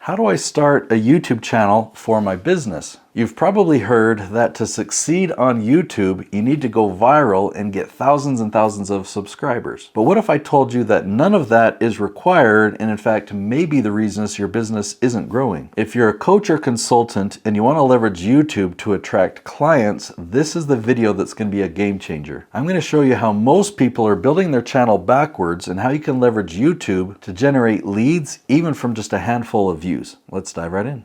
How do I start a YouTube channel for my business? You've probably heard that to succeed on YouTube, you need to go viral and get thousands and thousands of subscribers. But what if I told you that none of that is required, and in fact may be the reason your business isn't growing? If you're a coach or consultant and you want to leverage YouTube to attract clients, this is the video that's going to be a game changer. I'm going to show you how most people are building their channel backwards and how you can leverage YouTube to generate leads even from just a handful of views. Let's dive right in.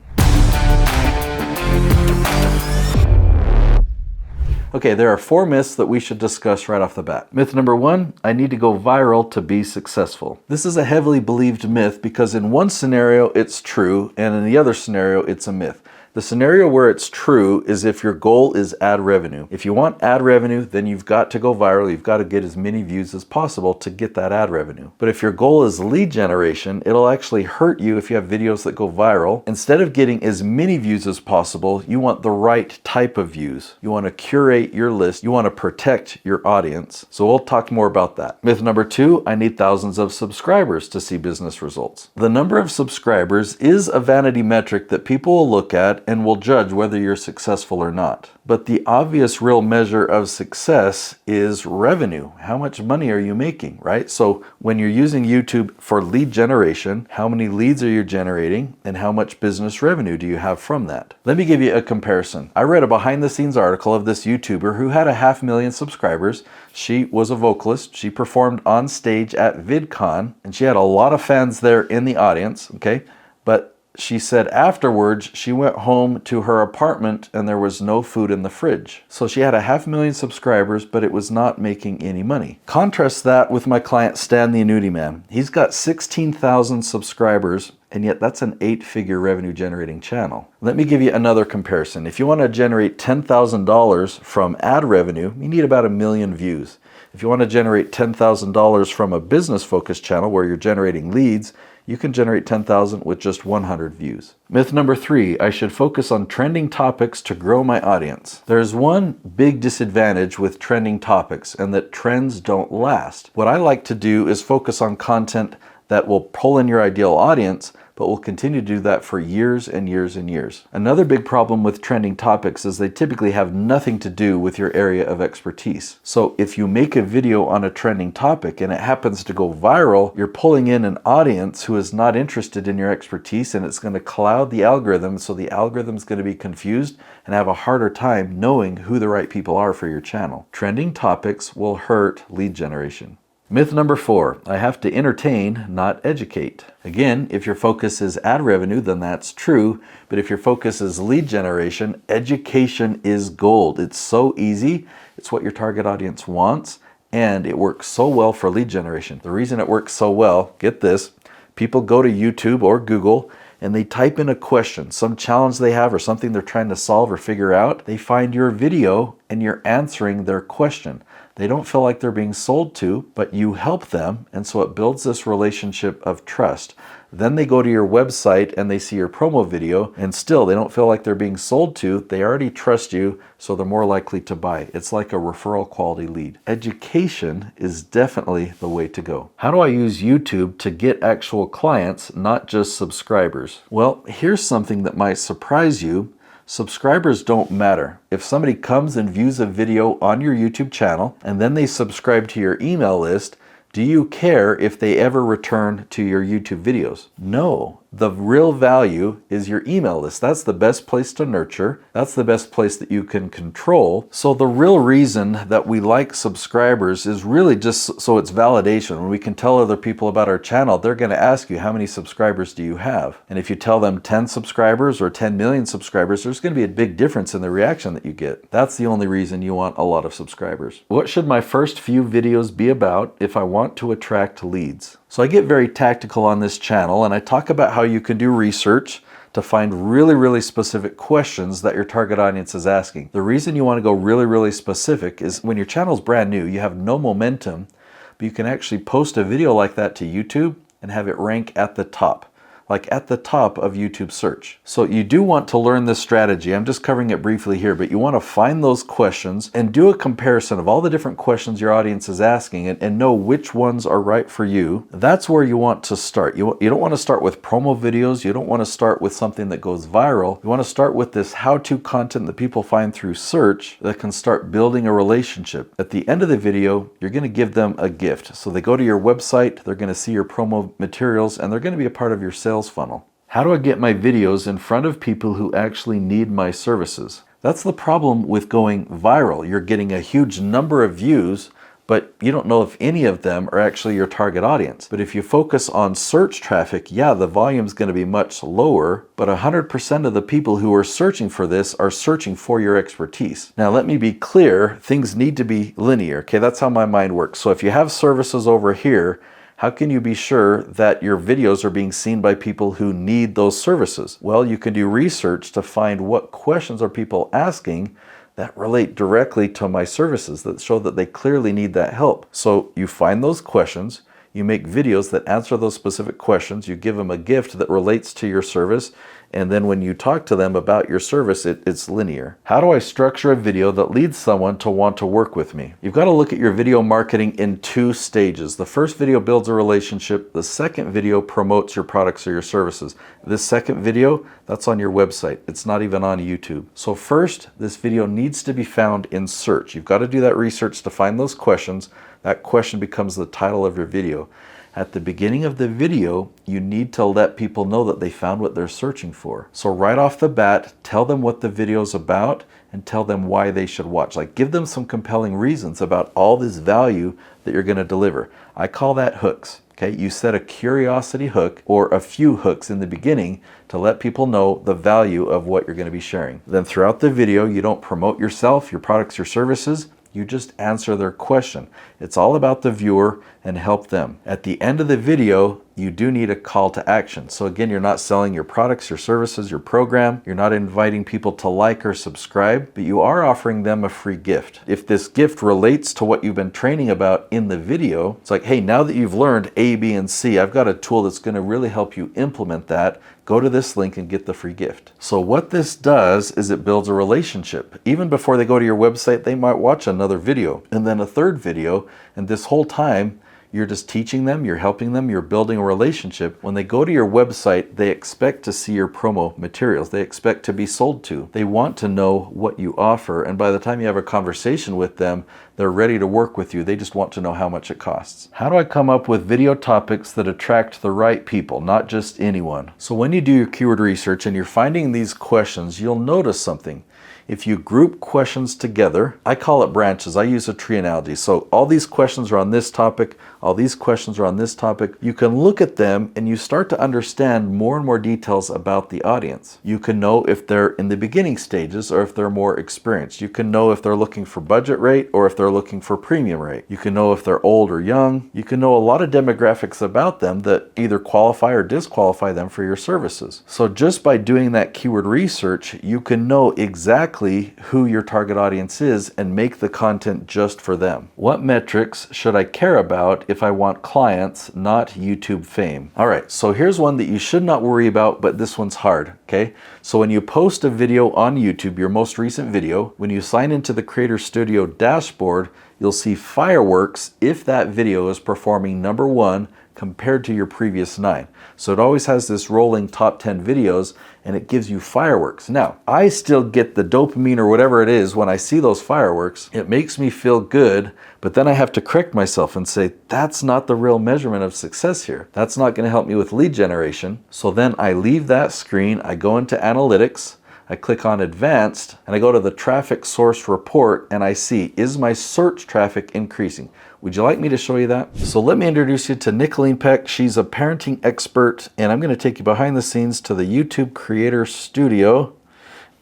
Okay, there are 4 myths that we should discuss right off the bat. Myth number 1, I need to go viral to be successful. This is a heavily believed myth because in one scenario it's true and in the other scenario it's a myth. The scenario where it's true is if your goal is ad revenue. If you want ad revenue, then you've got to go viral. You've got to get as many views as possible to get that ad revenue. But if your goal is lead generation, it'll actually hurt you if you have videos that go viral. Instead of getting as many views as possible, you want the right type of views. You want to curate your list. You want to protect your audience. So we'll talk more about that. Myth number 2, I need thousands of subscribers to see business results. The number of subscribers is a vanity metric that people will look at and will judge whether you're successful or not. But the obvious real measure of success is revenue. How much money are you making, right? So when you're using YouTube for lead generation, how many leads are you generating and how much business revenue do you have from that? Let me give you a comparison. I read a behind the scenes article of this YouTuber who had 500,000 subscribers. She was a vocalist. She performed on stage at VidCon and she had a lot of fans there in the audience, okay? But she said afterwards she went home to her apartment and there was no food in the fridge. So she had 500,000 subscribers, but it was not making any money. Contrast that with my client Stan the Annuity Man. He's got 16,000 subscribers and yet that's an 8-figure revenue generating channel. Let me give you another comparison. If you want to generate $10,000 from ad revenue, you need about 1 million views. If you want to generate $10,000 from a business focused channel where you're generating leads, you can generate 10,000 with just 100 views. Myth number 3, I should focus on trending topics to grow my audience. There's one big disadvantage with trending topics, and that trends don't last. What I like to do is focus on content that will pull in your ideal audience, but will continue to do that for years and years and years. Another big problem with trending topics is they typically have nothing to do with your area of expertise. So if you make a video on a trending topic and it happens to go viral, you're pulling in an audience who is not interested in your expertise, and it's going to cloud the algorithm, so the algorithm's going to be confused and have a harder time knowing who the right people are for your channel. Trending topics will hurt lead generation. Myth number 4, I have to entertain, not educate. Again, if your focus is ad revenue, then that's true. But if your focus is lead generation, education is gold. It's so easy. It's what your target audience wants, and it works so well for lead generation. The reason it works so well, get this, people go to YouTube or Google and they type in a question, some challenge they have or something they're trying to solve or figure out. They find your video and you're answering their question. They don't feel like they're being sold to, but you help them, and so it builds this relationship of trust. Then they go to your website and they see your promo video, and still they don't feel like they're being sold to. They already trust you, so they're more likely to buy. It's like a referral quality lead. Education is definitely the way to go. How do I use YouTube to get actual clients, not just subscribers? Well, here's something that might surprise you. Subscribers don't matter. If somebody comes and views a video on your YouTube channel and then they subscribe to your email list, do you care if they ever return to your YouTube videos? No. The real value is your email list. That's the best place to nurture. That's the best place that you can control. So the real reason that we like subscribers is really just so it's validation. When we can tell other people about our channel, they're going to ask you, how many subscribers do you have? And if you tell them 10 subscribers or 10 million subscribers, there's going to be a big difference in the reaction that you get. That's the only reason you want a lot of subscribers. What should my first few videos be about if I want to attract leads? So I get very tactical on this channel, and I talk about how you can do research to find really specific questions that your target audience is asking. The reason you want to go really specific is when your channel's brand new, you have no momentum, but you can actually post a video like that to YouTube and have it rank at the top. like at the top of YouTube search. So you do want to learn this strategy. I'm just covering it briefly here, but you want to find those questions and do a comparison of all the different questions your audience is asking and know which ones are right for you. That's where you want to start. You don't want to start with promo videos. You don't want to start with something that goes viral. You want to start with this how-to content that people find through search that can start building a relationship. At the end of the video, you're going to give them a gift. So they go to your website, they're going to see your promo materials, and they're going to be a part of your sales funnel. How do I get my videos in front of people who actually need my services? That's the problem with going viral. You're getting a huge number of views, but you don't know if any of them are actually your target audience. But if you focus on search traffic, yeah, the volume is going to be much lower, but 100% of the people who are searching for this are searching for your expertise. Now, let me be clear, things need to be linear, okay? That's how my mind works. So if you have services over here, how can you be sure that your videos are being seen by people who need those services? Well, you can do research to find what questions are people asking that relate directly to my services, that show that they clearly need that help. So you find those questions, you make videos that answer those specific questions, you give them a gift that relates to your service, and then when you talk to them about your service, it's linear. How do I structure a video that leads someone to want to work with me? You've got to look at your video marketing in 2 stages. The first video builds a relationship. The second video promotes your products or your services. This second video, that's on your website. It's not even on YouTube. So first, this video needs to be found in search. You've got to do that research to find those questions. That question becomes the title of your video. At the beginning of the video, you need to let people know that they found what they're searching for. So right off the bat, tell them what the video is about and tell them why they should watch. Like, give them some compelling reasons about all this value that you're going to deliver. I call that hooks. Okay, you set a curiosity hook or a few hooks in the beginning to let people know the value of what you're going to be sharing. Then throughout the video, you don't promote yourself, your products, your services. You just answer their question. It's all about the viewer and help them. At the end of the video, you do need a call to action. So again, you're not selling your products, your services, your program. You're not inviting people to like or subscribe, but you are offering them a free gift. If this gift relates to what you've been training about in the video, it's like, hey, now that you've learned A, B, and C, I've got a tool that's going to really help you implement that. Go to this link and get the free gift. So what this does is it builds a relationship. Even before they go to your website, they might watch another video and then a third video. And this whole time, you're just teaching them, you're helping them, you're building a relationship. When they go to your website, they expect to see your promo materials. They expect to be sold to. They want to know what you offer. And by the time you have a conversation with them, they're ready to work with you. They just want to know how much it costs. How do I come up with video topics that attract the right people, not just anyone? So when you do your keyword research and you're finding these questions, you'll notice something. If you group questions together, I call it branches. I use a tree analogy. So all these questions are on this topic, all these questions are on this topic. You can look at them and you start to understand more and more details about the audience. You can know if they're in the beginning stages or if they're more experienced. You can know if they're looking for budget rate or if they're looking for premium rate. You can know if they're old or young. You can know a lot of demographics about them that either qualify or disqualify them for your services. So just by doing that keyword research, you can know exactly who your target audience is and make the content just for them. What metrics should I care about if I want clients, not YouTube fame? All right, so here's one that you should not worry about, but this one's hard, okay? So when you post a video on YouTube, your most recent video, when you sign into the Creator Studio dashboard, you'll see fireworks if that video is performing number 1 compared to your previous 9. So it always has this rolling top 10 videos and it gives you fireworks. Now, I still get the dopamine or whatever it is when I see those fireworks. It makes me feel good, but then I have to correct myself and say, that's not the real measurement of success here. That's not going to help me with lead generation. So then I leave that screen, I go into analytics, I click on advanced and I go to the traffic source report and I see, is my search traffic increasing? Would you like me to show you that? So let me introduce you to Nicolene Peck. She's a parenting expert and I'm going to take you behind the scenes to the YouTube Creator Studio.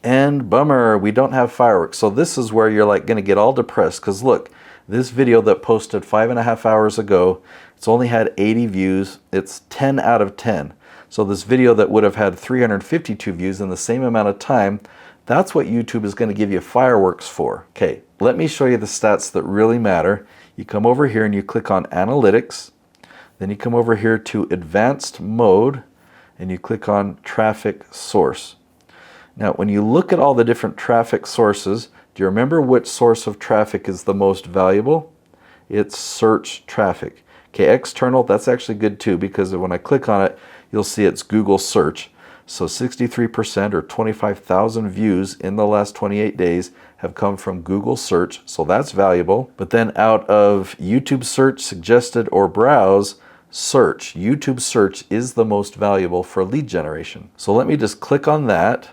And bummer, we don't have fireworks. So this is where you're like going to get all depressed because look, this video that posted 5.5 hours ago, it's only had 80 views. It's 10 out of 10. So this video that would have had 352 views in the same amount of time, that's what YouTube is going to give you fireworks for. Okay, let me show you the stats that really matter. You come over here and you click on Analytics. Then you come over here to Advanced Mode. and you click on traffic source. Now, when you look at all the different traffic sources, do you remember which source of traffic is the most valuable? It's search traffic. Okay, external, that's actually good too, because when I click on it, you'll see it's Google search. So 63% or 25,000 views in the last 28 days have come from Google search, so that's valuable. But then out of YouTube search, suggested, or browse, search. YouTube search is the most valuable for lead generation. So let me just click on that,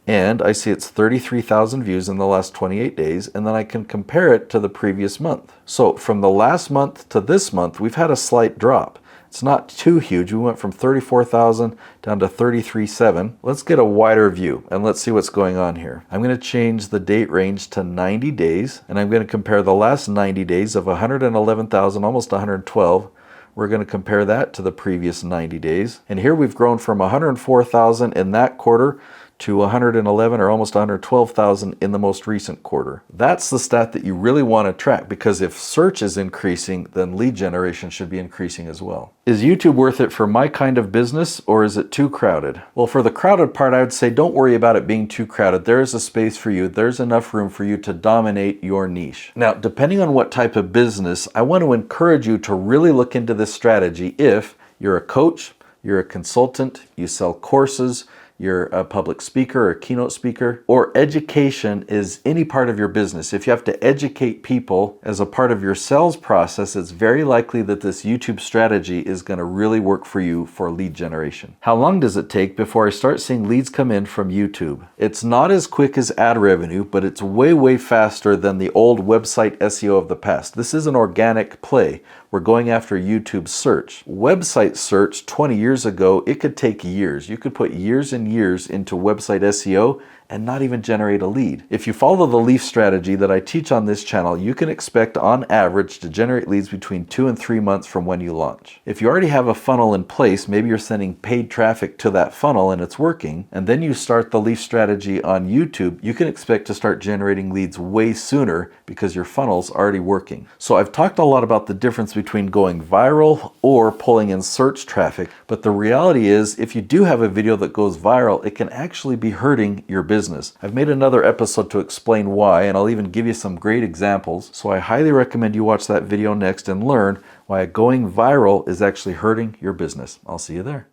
and I see it's 33,000 views in the last 28 days, and then I can compare it to the previous month. So from the last month to this month, we've had a slight drop. It's not too huge. We went from 34,000 down to 33,700. Let's get a wider view and let's see what's going on here. I'm going to change the date range to 90 days, and I'm going to compare the last 90 days of 111,000, almost 112. We're going to compare that to the previous 90 days. And here we've grown from 104,000 in that quarter to 111 or almost 112,000 in the most recent quarter. That's the stat that you really want to track, because if search is increasing, then lead generation should be increasing as well. Is YouTube worth it for my kind of business, or is it too crowded? Well, for the crowded part, I would say don't worry about it being too crowded. There is a space for you. There's enough room for you to dominate your niche. Now, depending on what type of business, I want to encourage you to really look into this strategy if you're a coach, you're a consultant, you sell courses, you're a public speaker or a keynote speaker, or education is any part of your business. If you have to educate people as a part of your sales process, it's very likely that this YouTube strategy is going to really work for you for lead generation. How long does it take before I start seeing leads come in from YouTube? It's not as quick as ad revenue, but it's way, way faster than the old website SEO of the past. This is an organic play. We're going after YouTube search. Website search 20 years ago, it could take years. You could put years and years into website SEO and not even generate a lead. If you follow the leaf strategy that I teach on this channel, you can expect on average to generate leads between 2 and 3 months from when you launch. If you already have a funnel in place, maybe you're sending paid traffic to that funnel and it's working, and then you start the leaf strategy on YouTube, you can expect to start generating leads way sooner because your funnel's already working. So I've talked a lot about the difference between going viral or pulling in search traffic, but the reality is if you do have a video that goes viral, it can actually be hurting your business. I've made another episode to explain why, and I'll even give you some great examples. So I highly recommend you watch that video next and learn why going viral is actually hurting your business. I'll see you there.